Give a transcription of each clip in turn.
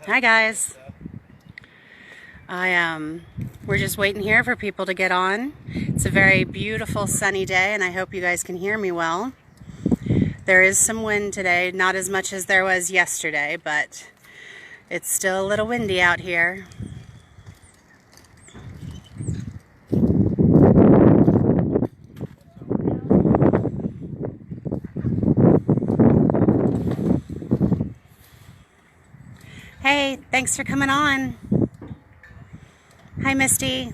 Hi guys. We're just waiting here for people to get on. It's a very beautiful sunny day and I hope you guys can hear me well. There is some wind today, not as much as there was yesterday, but it's still a little windy out here. Hey, thanks for coming on. Hi, Misty.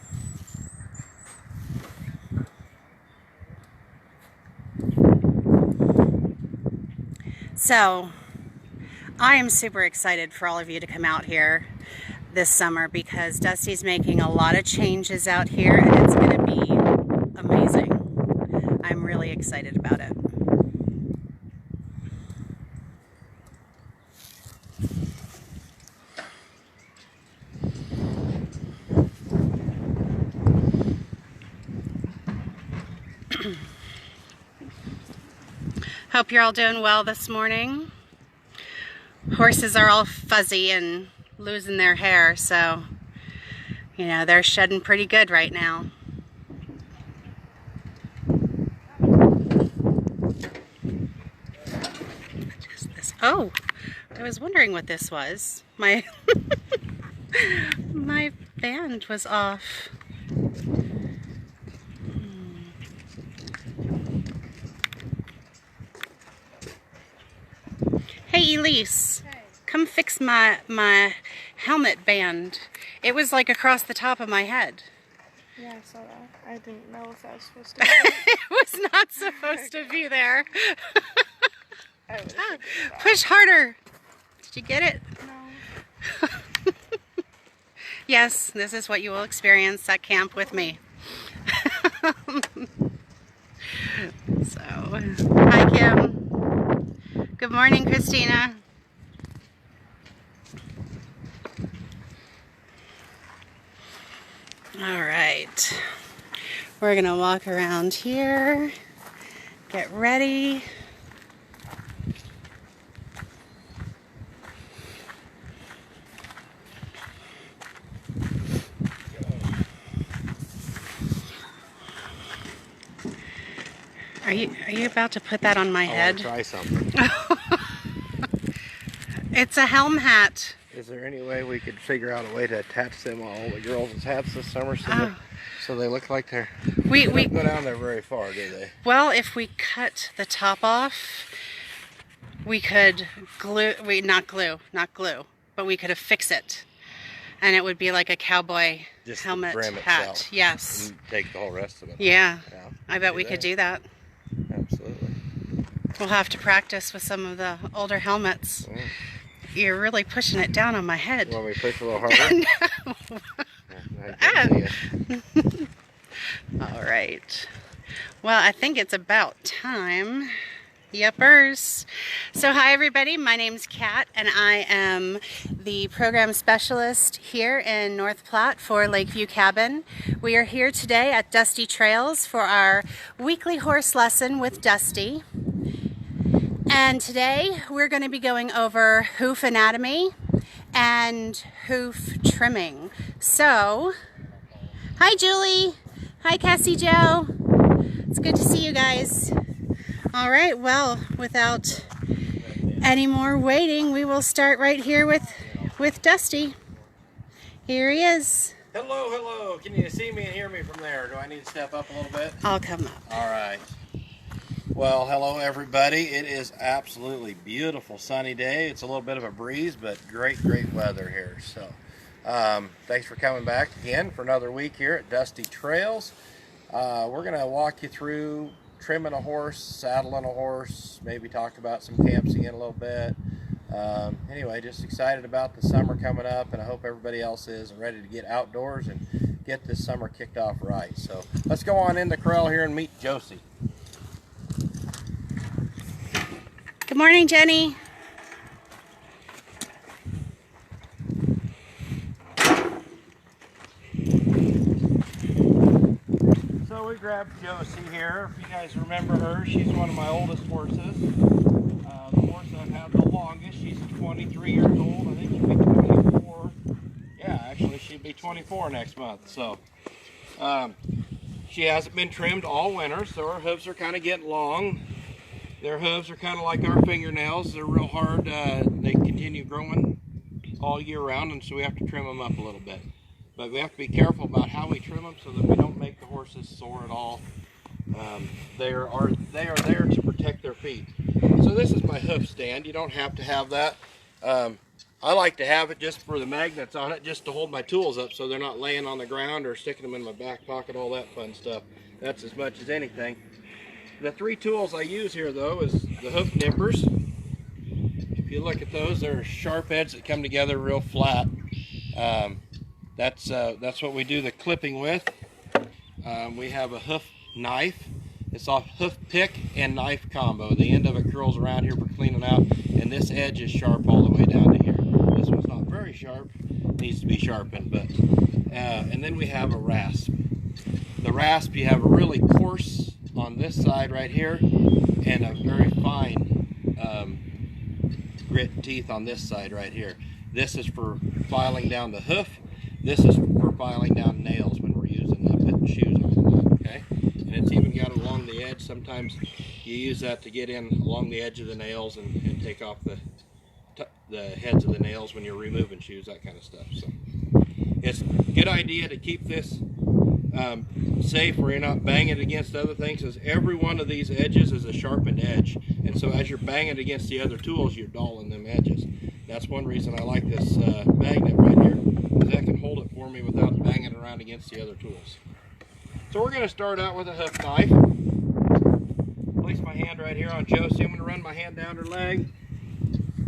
So, I am super excited for all of you to come out here this summer because Dusty's making a lot of changes out here and it's going to be amazing. I'm really excited about it. Hope you're all doing well this morning. Horses are all fuzzy and losing their hair, so, you know, they're shedding pretty good right now. Oh, I was wondering what this was. My my band was off. Hey Elise, hey. Come fix my helmet band. It was like across the top of my head. Yeah, I saw that. I didn't know if that was supposed to be It was not supposed to be there. Push harder. Did you get it? No. Yes, this is what you will experience at camp with me. So, hi Kim. Good morning, Christina. All right, we're gonna walk around here, get ready. Are you about to put that on my head? I want to try something. It's a helm hat. Is there any way we could figure out a way to attach them all the girls' hats this summer so they look like they don't go down there very far, do they? Well, if we cut the top off, we could not glue, but we could affix it. And it would be like a cowboy just helmet the brim hat. Itself, yes. and take the whole rest of it. Yeah. I bet we could do that. Absolutely. We'll have to practice with some of the older helmets. Mm. You're really pushing it down on my head. You want me to push a little harder? No. All right. Well, I think it's about time. Yepers. So hi everybody, my name's Kat and I am the program specialist here in North Platte for Lakeview Cabin. We are here today at Dusty Trails for our weekly horse lesson with Dusty. And today we're going to be going over hoof anatomy and hoof trimming. So, hi Julie, hi Cassie Joe, it's good to see you guys. All right, well, without any more waiting, we will start right here with Dusty. Here he is. Hello, hello. Can you see me and hear me from there? Do I need to step up a little bit? I'll come up. All right. Well, hello everybody. It is absolutely beautiful sunny day. It's a little bit of a breeze, but great weather here. So, thanks for coming back again for another week here at Dusty Trails. We're going to walk you through trimming a horse, saddling a horse, maybe talk about some camping in a little bit. Anyway, just excited about the summer coming up, and I hope everybody else is and ready to get outdoors and get this summer kicked off right. So let's go on in the corral here and meet Josie. Good morning, Jenny. So we grabbed Josie here. If you guys remember her, she's one of my oldest horses. The horse I've had the longest. She's 23 years old. I think she'll be 24 be 24 next month. So she hasn't been trimmed all winter, so her hooves are kind of getting long. Their hooves are kind of like our fingernails. They're real hard. They continue growing all year round, and so we have to trim them up a little bit. But we have to be careful about how we trim them so that we don't make the horses sore at all. They are there to protect their feet. So this is my hoof stand. You don't have to have that. I like to have it just for the magnets on it, just to hold my tools up so they're not laying on the ground or sticking them in my back pocket, all that fun stuff. That's as much as anything. The three tools I use here though is the hoof nippers. If you look at those, they're sharp edges that come together real flat. That's what we do the clipping with. We have a hoof knife. It's a hoof pick and knife combo. The end of it curls around here for cleaning out, and this edge is sharp all the way down to here. This one's not very sharp, needs to be sharpened, but and then we have a rasp. The rasp, you have a really coarse on this side right here, and a very fine grit teeth on this side right here. This is for filing down the hoof. This is for filing down nails when we're using them, putting shoes on them, okay? And it's even got along the edge. Sometimes you use that to get in along the edge of the nails and take off the heads of the nails when you're removing shoes, that kind of stuff. So it's a good idea to keep this safe where you're not banging against other things, because every one of these edges is a sharpened edge. And so as you're banging against the other tools, you're dulling them edges. That's one reason I like this magnet right here, because that can hold it for me without banging around against the other tools. So we're going to start out with a hoof knife. Place my hand right here on Josie. I'm going to run my hand down her leg,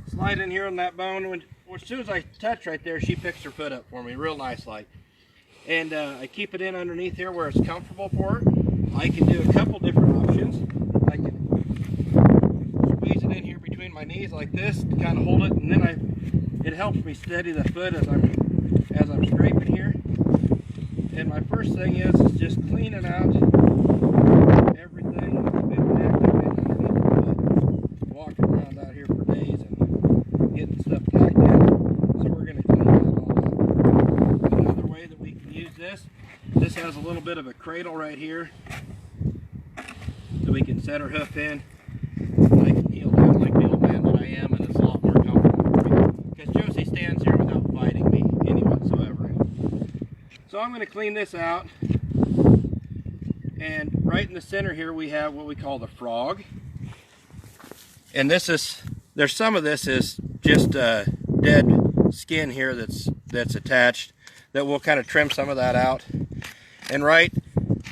slide in here on that bone. As soon as I touch right there, she picks her foot up for me, real nice like. And I keep it in underneath here where it's comfortable for her. I can do a couple different options. I can squeeze it in here between my knees like this to kind of hold it, and then it helps me steady the foot as I'm scraping here. And my first thing is just cleaning out everything that's been packed up in underneath the foot. Walking around out here for days and getting stuff tied in. So we're going to clean that all up. Another way that we can use this has a little bit of a cradle right here that we can set our hoof in. I can kneel down like the old man that I am, and it's a lot more comfortable for me, because Josie stands here without fighting me any whatsoever. So I'm going to clean this out, and right in the center here we have what we call the frog. And there's some of this is just dead skin here that's attached, that we'll kind of trim some of that out. And right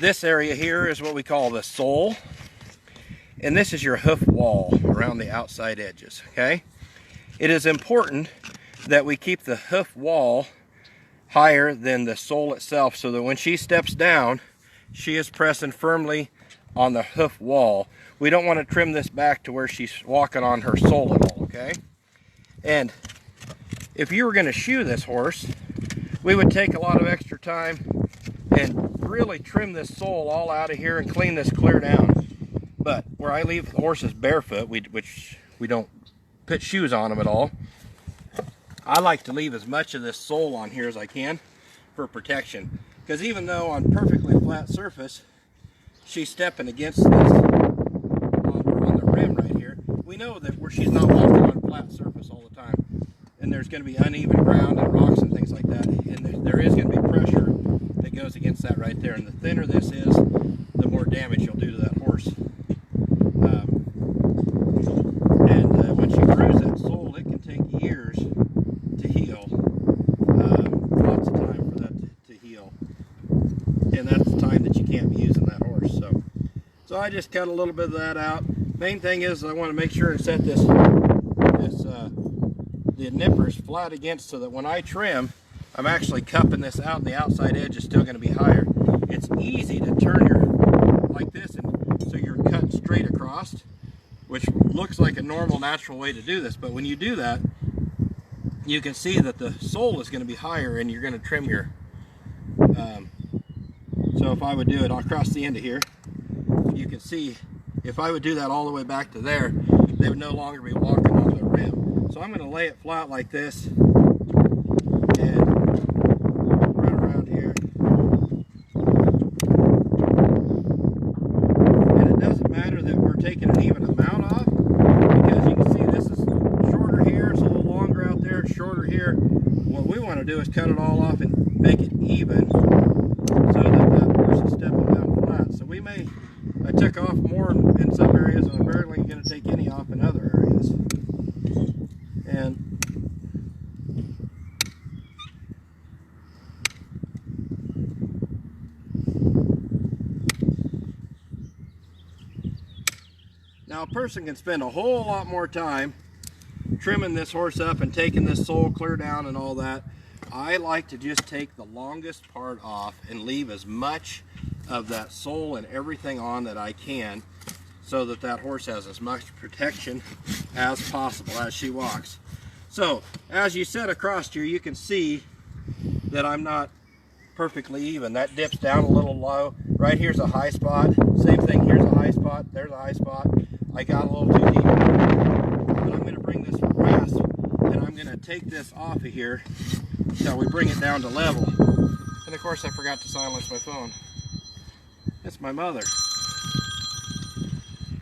this area here is what we call the sole, and this is your hoof wall around the outside edges, okay? It is important that we keep the hoof wall higher than the sole itself, so that when she steps down, she is pressing firmly on the hoof wall. We don't want to trim this back to where she's walking on her sole at all, okay? And if you were going to shoe this horse, we would take a lot of extra time and really trim this sole all out of here and clean this clear down. But where I leave the horses barefoot, which we don't put shoes on them at all, I like to leave as much of this sole on here as I can for protection. Because even though on perfectly flat surface, she's stepping against this on the rim right here, we know that she's not walking on flat surface all the time. And there's going to be uneven ground and rocks and things like that. And there is going to be pressure that goes against that right there. And the thinner this is, the more damage you'll do to that horse. Once you bruise that sole, it can take years to heal. Lots of time for that to heal. And that's the time that you can't be using that horse. So I just cut a little bit of that out. Main thing is I want to make sure and set the nippers flat against, so that when I trim, I'm actually cupping this out and the outside edge is still going to be higher. It's easy to turn your like this, and so you're cut straight across, which looks like a normal, natural way to do this. But when you do that, you can see that the sole is going to be higher, and you're going to trim your so if I would do it across the end of here, you can see if I would do that all the way back to there, they would no longer be walking on the rim. So I'm going to lay it flat like this, and do is cut it all off and make it even so that that horse is stepping down flat. So I took off more in some areas, and I'm barely going to take any off in other areas. And now a person can spend a whole lot more time trimming this horse up and taking this sole clear down and all that. I like to just take the longest part off and leave as much of that sole and everything on that I can, so that that horse has as much protection as possible as she walks. So as you sit across here, you can see that I'm not perfectly even. That dips down a little low. Right here's a high spot. Same thing, here's a high spot, there's a high spot. I got a little too deep. But I'm going to bring this rasp and I'm going to take this off of here until we bring it down to level. And of course I forgot to silence my phone. That's my mother.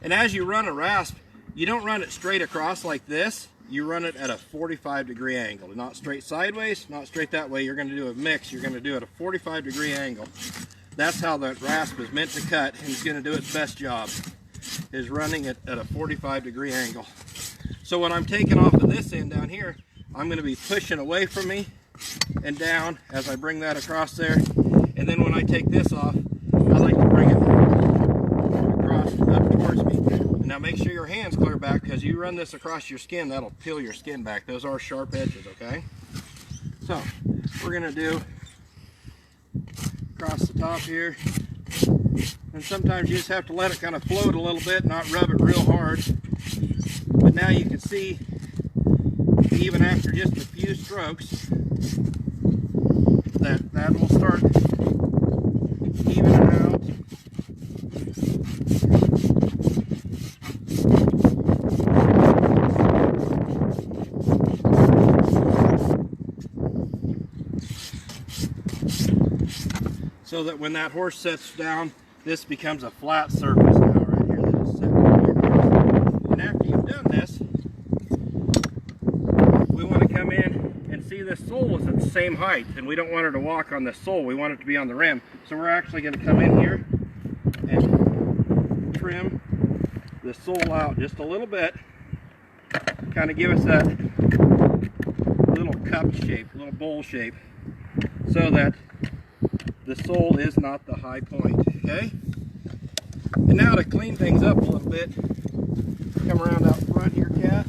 And as you run a rasp, you don't run it straight across like this. You run it at a 45-degree angle. Not straight sideways, not straight that way. You're going to do a mix. You're going to do it at a 45-degree angle. That's how that rasp is meant to cut, and it's going to do its best job, is running it at a 45-degree angle. So when I'm taking off of this end down here, I'm going to be pushing away from me and down as I bring that across there. And then when I take this off, I like to bring it across up towards me. And now make sure your hand's clear back, because you run this across your skin, that'll peel your skin back. Those are sharp edges, okay? So we're going to do across the top here. And sometimes you just have to let it kind of float a little bit, not rub it real hard. But now you can see, even after just a few strokes, that will start evening out. So that when that horse sets down, this becomes a flat surface now right here that is set here. And after you've done this, we want to come in and see this sole is at the same height, and we don't want her to walk on this sole. We want it to be on the rim. So we're actually going to come in here and trim the sole out just a little bit, kind of give us that little cup shape, little bowl shape, so that the sole is not the high point, okay? And now to clean things up a little bit, come around out front here, Kat.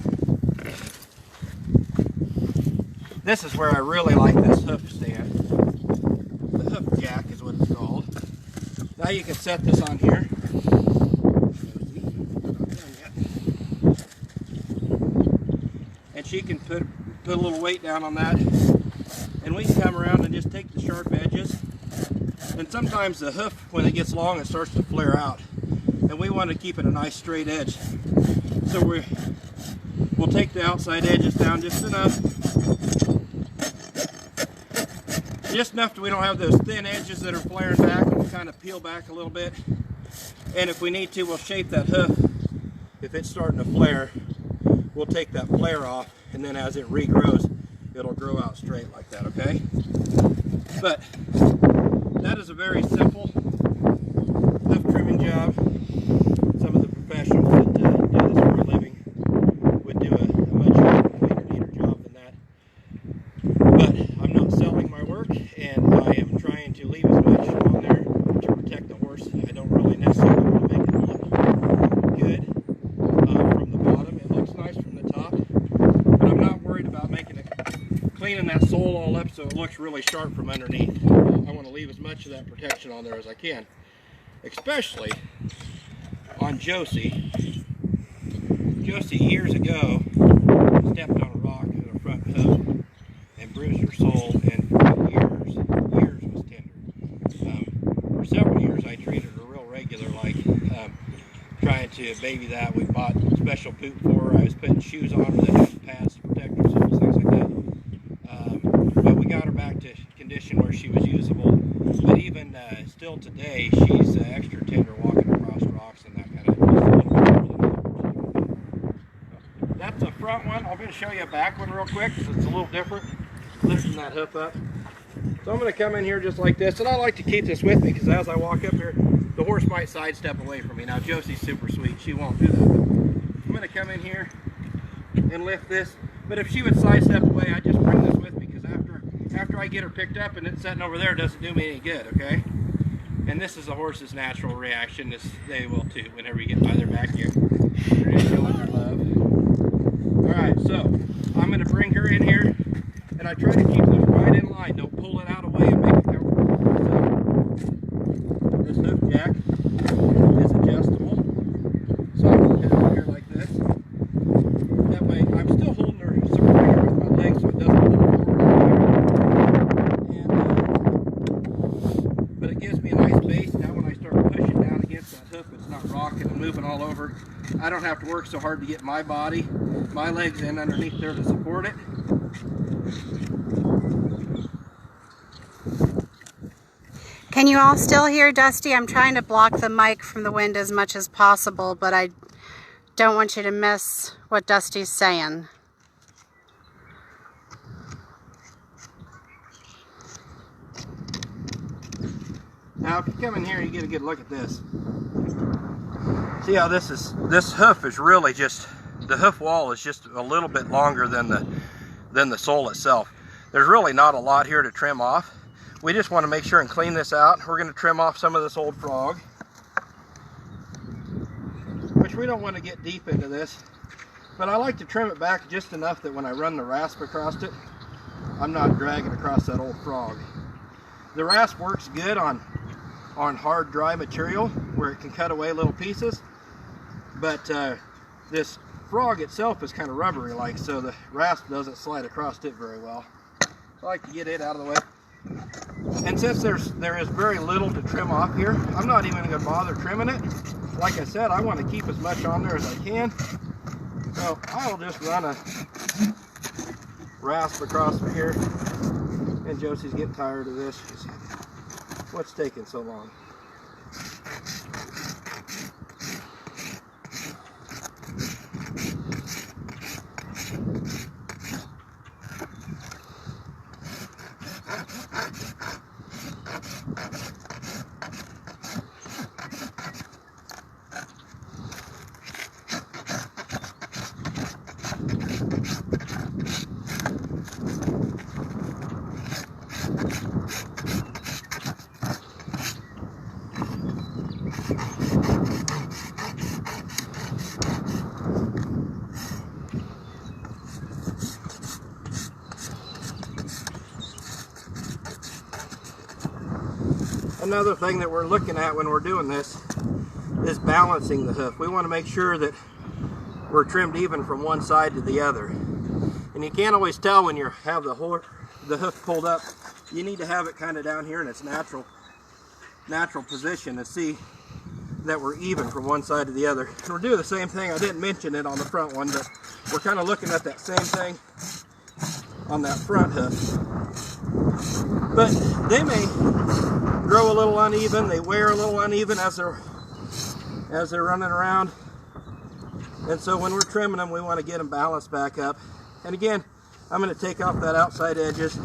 This is where I really like this hoof stand. The hoof jack is what it's called. Now you can set this on here. And she can put a little weight down on that. And we can come around and just take the sharp edges. And sometimes the hoof, when it gets long, it starts to flare out. And we want to keep it a nice straight edge. So we'll take the outside edges down just enough. Just enough that we don't have those thin edges that are flaring back, and we'll kind of peel back a little bit. And if we need to, we'll shape that hoof. If it's starting to flare, we'll take that flare off, and then as it regrows, it'll grow out straight like that, okay? But that is a very simple hoof trimming job. Some of the professionals that do this for a living would do a much cleaner, neater job than that. But I'm not selling my work, and I am trying to leave as much on there to protect the horse. I don't really necessarily want to make it look good from the bottom. It looks nice from the top, but I'm not worried about cleaning that sole all up so it looks really sharp from underneath. I want to leave as much of that protection on there as I can, especially on Josie. Josie years ago stepped on a rock in her front hoof and bruised her sole, and for years was tender. For several years I treated her real regular, like trying to baby that. We bought special poop for her. I was putting shoes on her that had pads to protect her soles, things like that. But we got her back to condition where she was usable. But even still today, she's extra tender walking across rocks and that kind of. That's a front one. I'm going to show you a back one real quick because it's a little different. lifting that hoof up. So I'm going to come in here just like this, and I like to keep this with me because as I walk up here, the horse might sidestep away from me. Now Josie's super sweet, she won't do that. But I'm going to come in here and lift this, but if she would sidestep away, I just bring this with me because after I get her picked up and it's sitting over there, it doesn't do me any good, okay? And this is a horse's natural reaction. They will too whenever you get by their back here. They're just showing their love. Alright, so I'm going to bring her in here, and I try to keep this right in line. Don't pull it out away and make it comfortable. So, this hoof jack is adjustable. So I can put it over here like this. That way I'm still holding her, supporting her with my legs so it doesn't pull forward. But it gives me a nice base. Now when I start pushing down against that hoof, it's not rocking and moving all over. I don't have to work so hard to get my body, my legs in underneath there to support it. Can you all still hear Dusty? I'm trying to block the mic from the wind as much as possible, but I don't want you to miss what Dusty's saying. Now if you come in here, you get a good look at this. See how this hoof is really just, the hoof wall is just a little bit longer than the sole itself. There's really not a lot here to trim off. We just want to make sure and clean this out. We're going to trim off some of this old frog, which we don't want to get deep into this, but I like to trim it back just enough that when I run the rasp across it, I'm not dragging across that old frog. The rasp works good on hard dry material where it can cut away little pieces, but this frog itself is kind of rubbery like, so the rasp doesn't slide across it very well. So I like to get it out of the way. And since there is very little to trim off here, I'm not even going to bother trimming it. Like I said, I want to keep as much on there as I can. So I'll just run a rasp across here. And Josie's getting tired of this. What's taking so long? Another thing that we're looking at when we're doing this is balancing the hoof. We want to make sure that we're trimmed even from one side to the other. And you can't always tell when you have the hoof pulled up. You need to have it kind of down here in its natural position to see that we're even from one side to the other. And we're doing the same thing. I didn't mention it on the front one, but we're kind of looking at that same thing on that front hoof. But they may grow a little uneven, they wear a little uneven as they're running around. And so when we're trimming them, we want to get them balanced back up. And again, I'm going to take off that outside edges.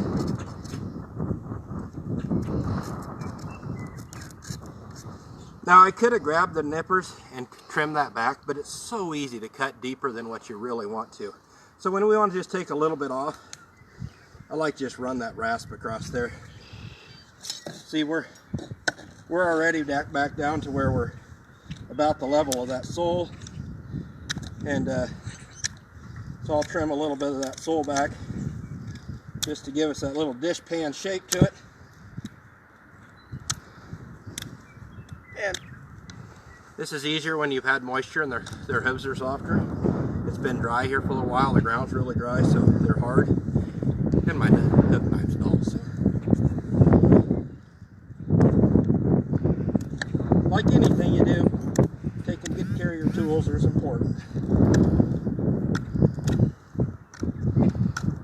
Now I could have grabbed the nippers and trimmed that back, but it's so easy to cut deeper than what you really want to. So when we want to just take a little bit off, I like to just run that rasp across there. See, we're already back down to where we're about the level of that sole, and so I'll trim a little bit of that sole back just to give us that little dishpan shape to it. And this is easier when you've had moisture and their hooves are softer. It's been dry here for a little while. The ground's really dry, so they're hard. And my hoof knife's dull, so. Like anything you do, taking good care of your tools is important.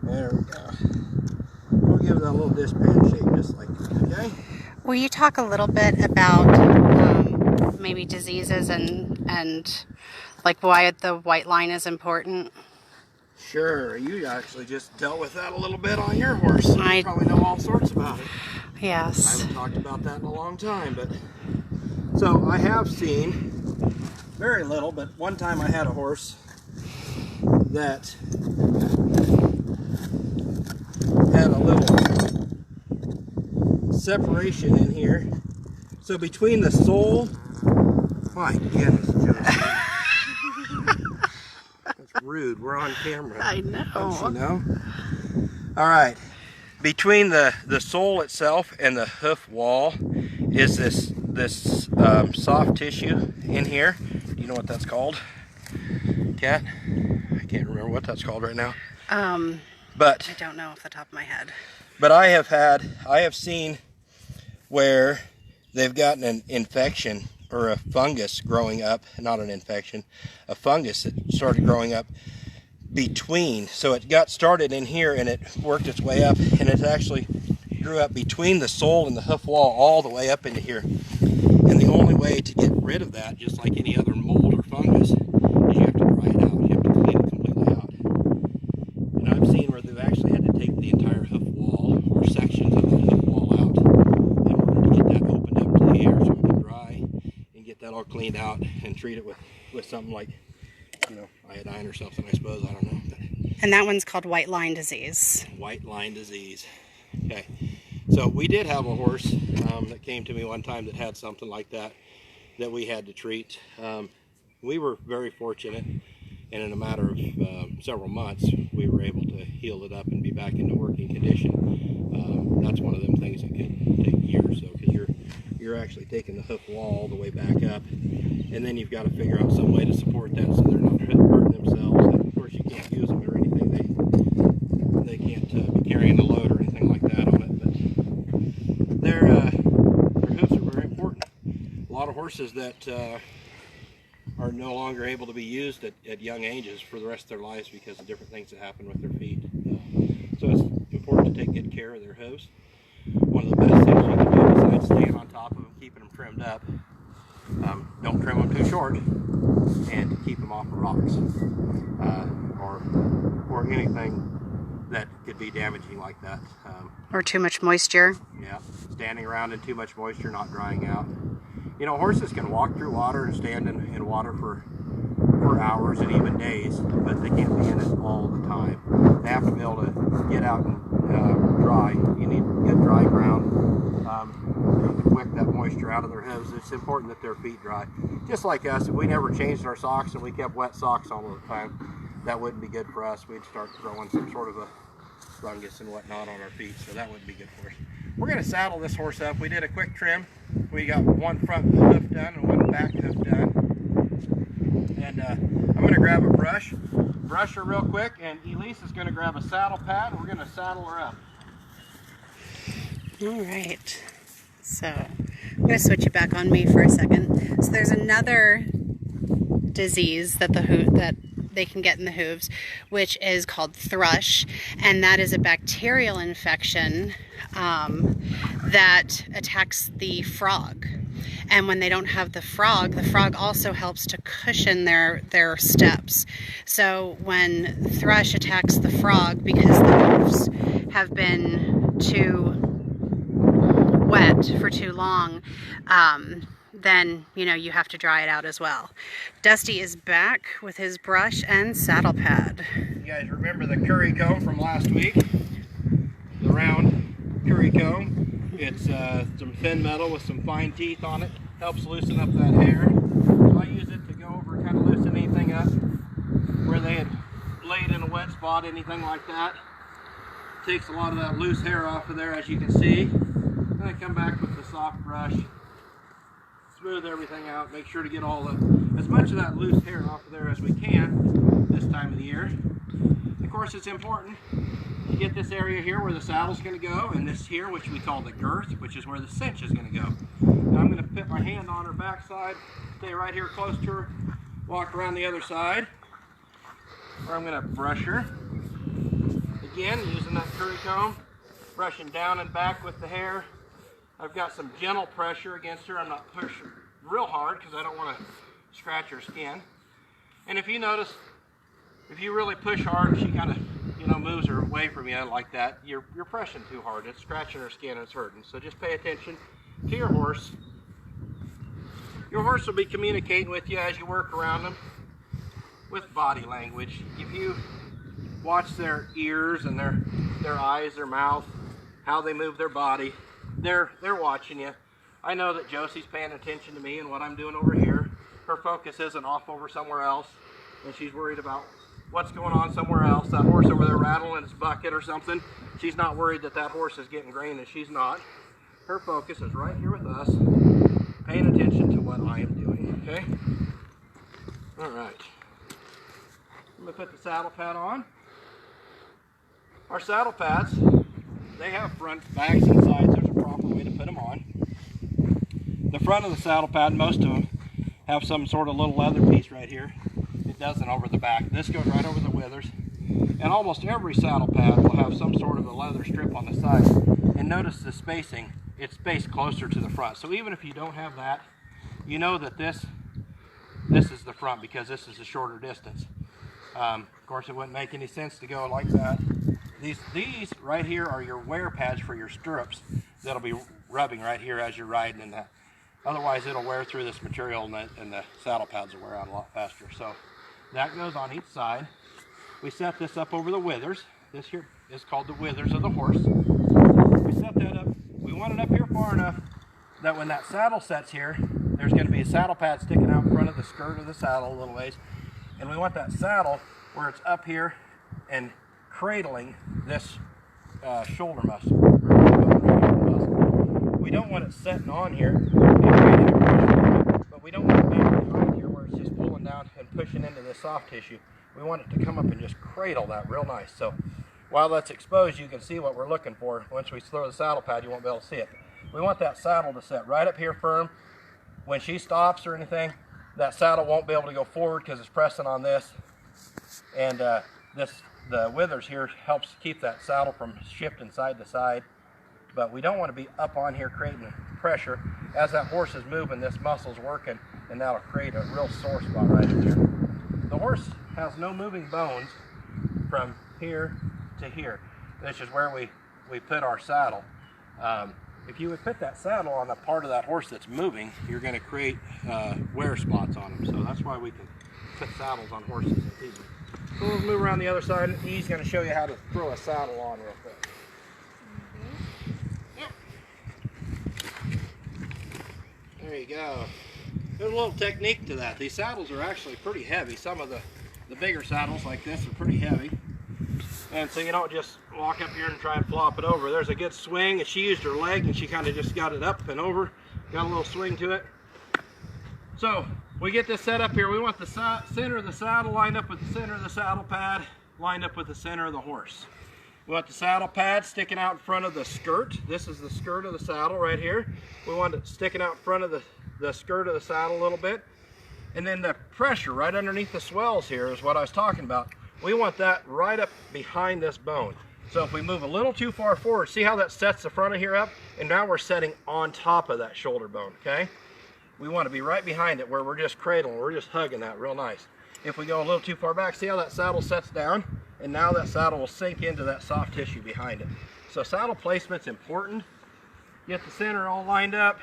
There we go. We'll give it a little dishpan shape just like that, okay? Will you talk a little bit about maybe diseases and like why the white line is important? Sure, you actually just dealt with that a little bit on your horse. So you probably know all sorts about it. I Yes. haven't talked about that in a long time, but so I have seen very little, but one time I had a horse that had a little separation in here. So between the sole, my goodness, Josie. That's rude. We're on camera. I know. Don't you know? All right. Between the sole itself and the hoof wall is this soft tissue in here. Do you know what that's called, Kat? I can't remember what that's called right now. But I don't know off the top of my head. But I have seen where they've gotten an infection or a fungus growing up, not an infection, a fungus that started growing up between. So it got started in here and it worked its way up, and it actually grew up between the sole and the hoof wall all the way up into here. And the only way to get rid of that, just like any other mold or fungus, is you have to dry it out. You have to clean it completely out. And I've seen where they've actually had to take the entire hoof wall or sections of the hoof wall out in order to get that opened up to the air so it can dry and get that all cleaned out and treat it with something like, you know, iodine or something, I suppose. I don't know. And that one's called white line disease. White line disease. Okay. So we did have a horse that came to me one time that had something like that we had to treat. We were very fortunate, and in a matter of several months, we were able to heal it up and be back into working condition. That's one of them things that can take years, though, because you're actually taking the hoof wall all the way back up, and then you've got to figure out some way to support that so they're not hurting themselves. And of course, you can't use them or anything; they can't be carrying the load or anything like that on it. But their hooves are very important. A lot of horses that are no longer able to be used at young ages for the rest of their lives because of different things that happen with their feet. So it's important to take good care of their hooves. One of the best things you can do besides staying on top of them, keeping them trimmed up, don't trim them too short, and keep them off of rocks or anything that could be damaging like that. Or too much moisture. Yeah, standing around in too much moisture, not drying out. You know, horses can walk through water and stand in water for hours and even days, but they can't be in it all the time. They have to be able to get out and dry. You need good dry ground. You can wick that moisture out of their hooves. It's important that their feet dry. Just like us, if we never changed our socks and we kept wet socks all the time, that wouldn't be good for us. We'd start growing some sort of a fungus and whatnot on our feet, so that wouldn't be good for us. We're going to saddle this horse up. We did a quick trim. We got one front hoof done and one back hoof done. And I'm going to grab a brush her real quick, and Elise is going to grab a saddle pad, and we're going to saddle her up. All right. So I'm going to switch it back on me for a second. So there's another disease that they can get in the hooves, which is called thrush, and that is a bacterial infection that attacks the frog. And when they don't have the frog also helps to cushion their steps. So when thrush attacks the frog, because the hooves have been too wet for too long, then you have to dry it out as well. Dusty is back with his brush and saddle pad. You guys remember the curry comb from last week? The round curry comb. It's some thin metal with some fine teeth on it. Helps loosen up that hair. So I use it to go over, kind of loosen anything up where they had laid in a wet spot, anything like that. Takes a lot of that loose hair off of there, as you can see. Then I come back with the soft brush, smooth everything out, make sure to get as much of that loose hair off of there as we can this time of the year. Of course, it's important to get this area here where the saddle's going to go, and this here, which we call the girth, which is where the cinch is going to go. Now I'm going to put my hand on her backside, stay right here close to her, walk around the other side, where I'm going to brush her. Again, using that curry comb, brushing down and back with the hair. I've got some gentle pressure against her. I'm not pushing real hard because I don't want to scratch her skin. And if you notice, if you really push hard, she kind of, you know, moves her away from you like that, you're pressing too hard. It's scratching her skin and it's hurting. So just pay attention to your horse. Your horse will be communicating with you as you work around them with body language. If you watch their ears and their eyes, their mouth, how they move their body, they're watching you. I know that Josie's paying attention to me and what I'm doing over here. Her focus isn't off over somewhere else, and she's worried about what's going on somewhere else. That horse over there rattling its bucket or something. She's not worried that that horse is getting grain, and she's not. Her focus is right here with us, paying attention to what I am doing, okay? All right. I'm gonna put the saddle pad on. Our saddle pads, they have front, backs, and sides. There's a proper way to put them on. The front of the saddle pad, most of them have some sort of little leather piece right here. It doesn't over the back. This goes right over the withers. And almost every saddle pad will have some sort of a leather strip on the side. And notice the spacing, it's spaced closer to the front. So even if you don't have that, you know that this is the front because this is a shorter distance. Of course, it wouldn't make any sense to go like that. These right here are your wear pads for your stirrups that'll be rubbing right here as you're riding in that. Otherwise, it'll wear through this material and the saddle pads will wear out a lot faster. So that goes on each side. We set this up over the withers. This here is called the withers of the horse. We set that up. We want it up here far enough that when that saddle sets here, there's going to be a saddle pad sticking out in front of the skirt of the saddle a little ways. And we want that saddle where it's up here and cradling this shoulder muscle. We don't want it setting on here and creating a pressure, but we don't want it back behind here where it's just pulling down and pushing into the soft tissue. We want it to come up and just cradle that real nice. So while that's exposed, you can see what we're looking for. Once we throw the saddle pad, you won't be able to see it. We want that saddle to set right up here firm. When she stops or anything, that saddle won't be able to go forward because it's pressing on this. And the withers here helps keep that saddle from shifting side to side. But we don't want to be up on here creating pressure. As that horse is moving, this muscle's working, and that'll create a real sore spot right in here. The horse has no moving bones from here to here. This is where we put our saddle. If you would put that saddle on the part of that horse that's moving, you're going to create wear spots on them. So that's why we can put saddles on horses and people. So we'll move around the other side. He's going to show you how to throw a saddle on real quick. There you go. There's a little technique to that. These saddles are actually pretty heavy. Some of the bigger saddles like this are pretty heavy. And so you don't just walk up here and try and flop it over. There's a good swing, and she used her leg and she kind of just got it up and over. Got a little swing to it. So we get this set up here. We want the center of the saddle lined up with the center of the saddle pad, lined up with the center of the horse. We want the saddle pad sticking out in front of the skirt. This is the skirt of the saddle right here. We want it sticking out in front of the skirt of the saddle a little bit. And then the pressure right underneath the swells here is what I was talking about. We want that right up behind this bone. So if we move a little too far forward, see how that sets the front of here up? And now we're setting on top of that shoulder bone, okay? We want to be right behind it where we're just cradling, we're just hugging that real nice. If we go a little too far back, see how that saddle sets down? And now that saddle will sink into that soft tissue behind it. So saddle placement's important. Get the center all lined up.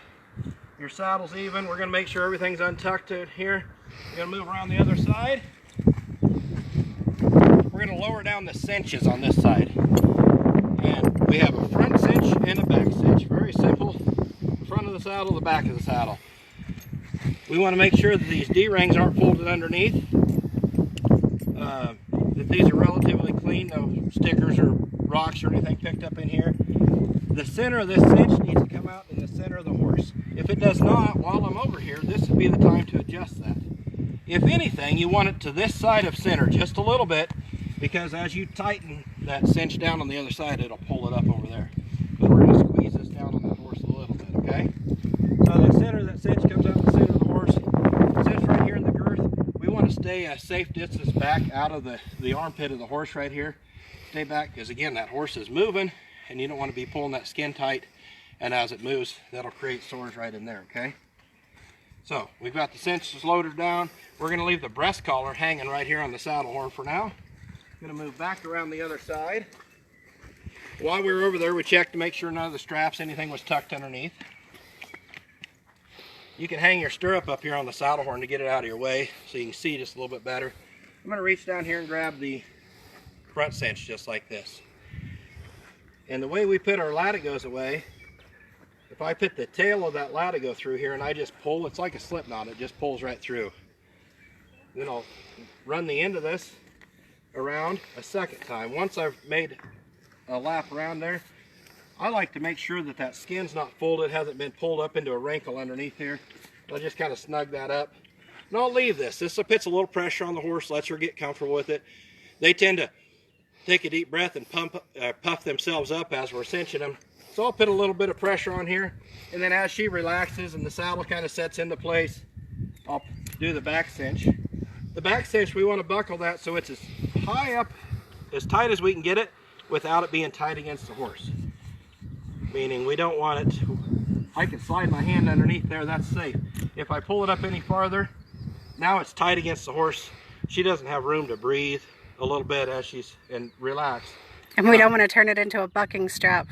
Your saddle's even. We're going to make sure everything's untucked in here. We're going to move around the other side. We're going to lower down the cinches on this side. And we have a front cinch and a back cinch. Very simple. The front of the saddle, the back of the saddle. We want to make sure that these D-rings aren't folded underneath. That these are relatively clean, no stickers or rocks or anything picked up in here. The center of this cinch needs to come out in the center of the horse. If it does not, while I'm over here, this would be the time to adjust that. If anything, you want it to this side of center just a little bit, because as you tighten that cinch down on the other side, it'll pull it up over there. But we're going to squeeze this down on the horse a little bit, okay? So that center of that cinch comes out the center of the horse. Cinch right here in the girth. We want to stay a safe distance back out of the armpit of the horse right here. Stay back, because again, that horse is moving, and you don't want to be pulling that skin tight, and as it moves, that'll create sores right in there, okay? So we've got the cinches loaded down. We're going to leave the breast collar hanging right here on the saddle horn for now. I'm going to move back around the other side. While we were over there, we checked to make sure none of the straps, anything was tucked underneath. You can hang your stirrup up here on the saddle horn to get it out of your way so you can see just a little bit better. I'm going to reach down here and grab the front cinch just like this. And the way we put our latigos away, if I put the tail of that latigo through here and I just pull, it's like a slip knot, it just pulls right through. Then I'll run the end of this around a second time. Once I've made a lap around there, I like to make sure that that skin's not folded, hasn't been pulled up into a wrinkle underneath here. I'll just kind of snug that up. And I'll leave this. This puts a little pressure on the horse, lets her get comfortable with it. They tend to take a deep breath and puff themselves up as we're cinching them. So I'll put a little bit of pressure on here, and then as she relaxes and the saddle kind of sets into place, I'll do the back cinch. The back cinch, we want to buckle that so it's as high up, as tight as we can get it without it being tight against the horse. Meaning we don't want it, I can slide my hand underneath there, that's safe. If I pull it up any farther, now it's tight against the horse. She doesn't have room to breathe a little bit as and relax. And we don't want to turn it into a bucking strap.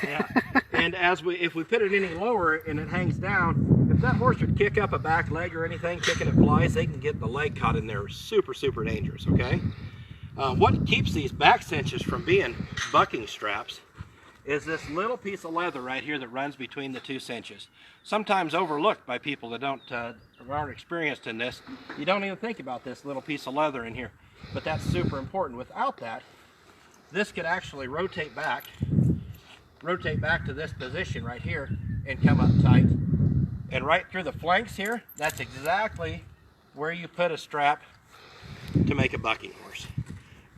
Yeah. And if we put it any lower and it hangs down, if that horse would kick up a back leg or anything, kicking it flies, they can get the leg caught in there. Super, super dangerous, okay? What keeps these back cinches from being bucking straps is this little piece of leather right here that runs between the two cinches. Sometimes overlooked by people that aren't experienced in this. You don't even think about this little piece of leather in here, but that's super important. Without that, this could actually rotate back to this position right here and come up tight. And right through the flanks here, that's exactly where you put a strap to make a bucking horse.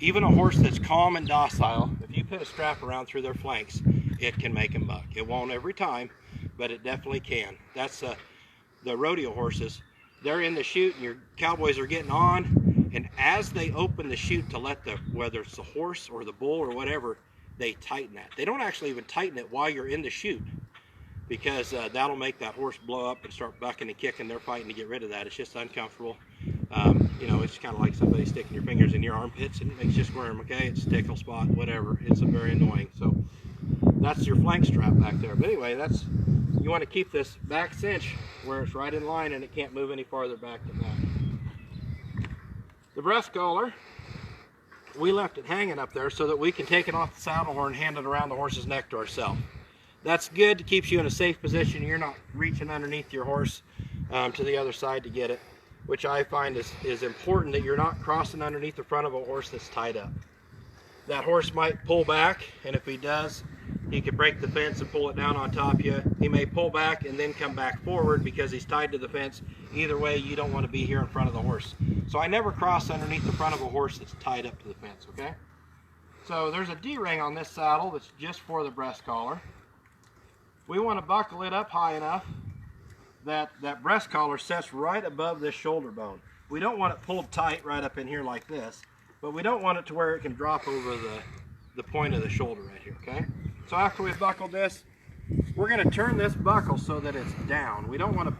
Even a horse that's calm and docile, if you put a strap around through their flanks, it can make them buck. It won't every time, but it definitely can. That's the rodeo horses. They're in the chute and your cowboys are getting on, and as they open the chute to let whether it's the horse or the bull or whatever, they tighten that. They don't actually even tighten it while you're in the chute, because that'll make that horse blow up and start bucking and kicking. They're fighting to get rid of that. It's just uncomfortable. You know, it's kind of like somebody sticking your fingers in your armpits and it makes you squirm, okay? It's a tickle spot, whatever. It's very annoying. So that's your flank strap back there. But anyway, you want to keep this back cinch where it's right in line and it can't move any farther back than that. The breast collar, we left it hanging up there so that we can take it off the saddle horn and hand it around the horse's neck to ourselves. That's good. It keeps you in a safe position. You're not reaching underneath your horse to the other side to get it, which I find is important, that you're not crossing underneath the front of a horse that's tied up. That horse might pull back, and if he does, he could break the fence and pull it down on top of you. He may pull back and then come back forward because he's tied to the fence. Either way, you don't want to be here in front of the horse. So I never cross underneath the front of a horse that's tied up to the fence, okay? So there's a D-ring on this saddle that's just for the breast collar. We want to buckle it up high enough that breast collar sets right above this shoulder bone. We don't want it pulled tight right up in here like this, but we don't want it to where it can drop over the point of the shoulder right here, okay? So after we've buckled this, we're going to turn this buckle so that it's down. We don't want to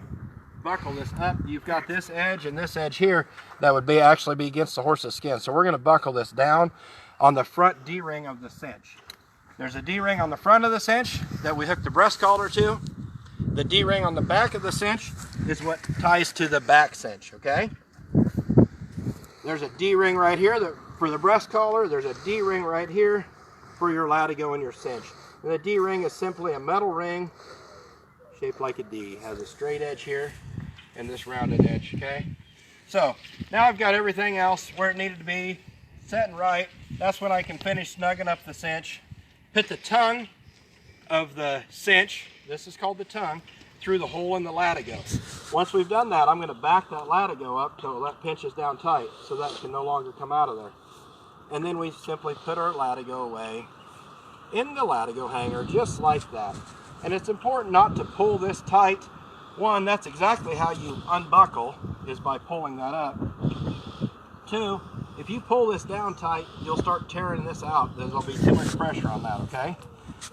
buckle this up. You've got this edge and this edge here that would actually be against the horse's skin. So we're going to buckle this down on the front D-ring of the cinch. There's a D-ring on the front of the cinch that we hook the breast collar to. The D-ring on the back of the cinch is what ties to the back cinch, okay? There's a D-ring right here for the breast collar. There's a D-ring right here for your latigo and your cinch. And the D-ring is simply a metal ring shaped like a D. It has a straight edge here and this rounded edge, okay? So now I've got everything else where it needed to be, set and right. That's when I can finish snugging up the cinch. Put the tongue of the cinch, this is called the tongue, through the hole in the latigo. Once we've done that, I'm going to back that latigo up till that pinches down tight so that it can no longer come out of there. And then we simply put our latigo away in the latigo hanger just like that. And it's important not to pull this tight. One, that's exactly how you unbuckle, is by pulling that up. Two, if you pull this down tight, you'll start tearing this out. There'll be too much pressure on that, okay?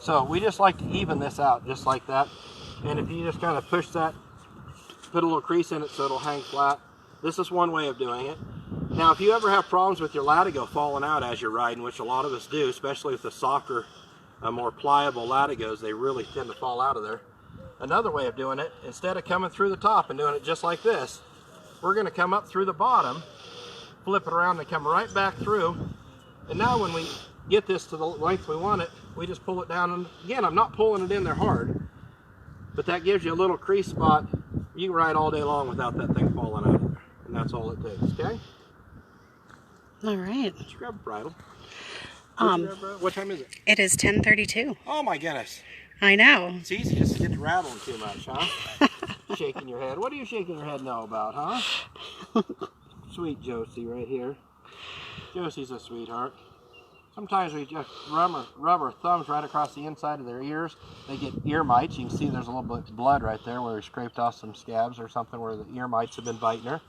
So we just like to even this out just like that. And if you just kind of push that put a little crease in it so it'll hang flat. This is one way of doing it. Now, if you ever have problems with your latigo falling out as you're riding, which a lot of us do, especially with the softer, more pliable latigos, they really tend to fall out of there. Another way of doing it, instead of coming through the top and doing it just like this, we're going to come up through the bottom, flip it around and come right back through. And now when we get this to the length we want it, we just pull it down. And again, I'm not pulling it in there hard, but that gives you a little crease spot. You can ride all day long without that thing falling out of there. And that's all it takes, okay? All right. Let's grab a bridle. What time is it? It is 10:32. Oh my goodness. I know. It's easy just to get to rattling too much, huh? Shaking your head. What are you shaking your head no about, huh? Sweet Josie right here. Josie's a sweetheart. Sometimes we just rub our thumbs right across the inside of their ears. They get ear mites. You can see there's a little bit of blood right there where we scraped off some scabs or something where the ear mites have been biting her.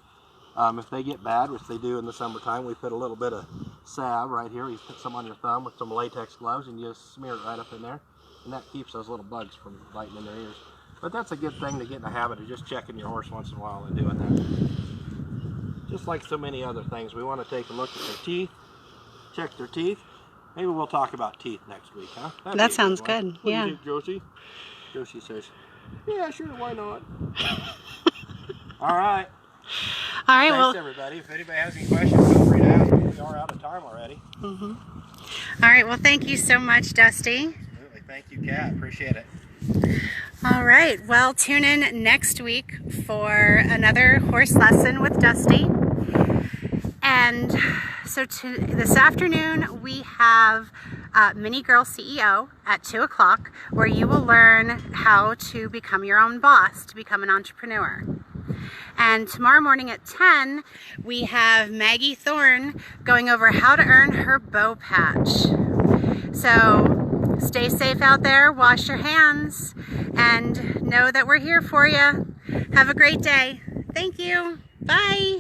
If they get bad, which they do in the summertime, we put a little bit of salve right here. You put some on your thumb with some latex gloves and you just smear it right up in there. And that keeps those little bugs from biting in their ears. But that's a good thing to get in the habit of just checking your horse once in a while and doing that. Just like so many other things, we want to take a look at their teeth, check their teeth. Maybe we'll talk about teeth next week, huh? That sounds good. What Yeah. do you think, Josie? Josie says, yeah, sure, why not? All right. All right. Thanks, Well. everybody. If anybody has any questions, feel free to ask. We are out of time already. All right. Well, thank you so much, Dusty. Absolutely. Thank you, Kat. Appreciate it. All right. Well, tune in next week for another horse lesson with Dusty. And so this afternoon we have Mini Girl CEO at 2 o'clock, where you will learn how to become your own boss, to become an entrepreneur. And tomorrow morning at 10, we have Maggie Thorne going over how to earn her bow patch. So stay safe out there, wash your hands, and know that we're here for you. Have a great day. Thank you. Bye.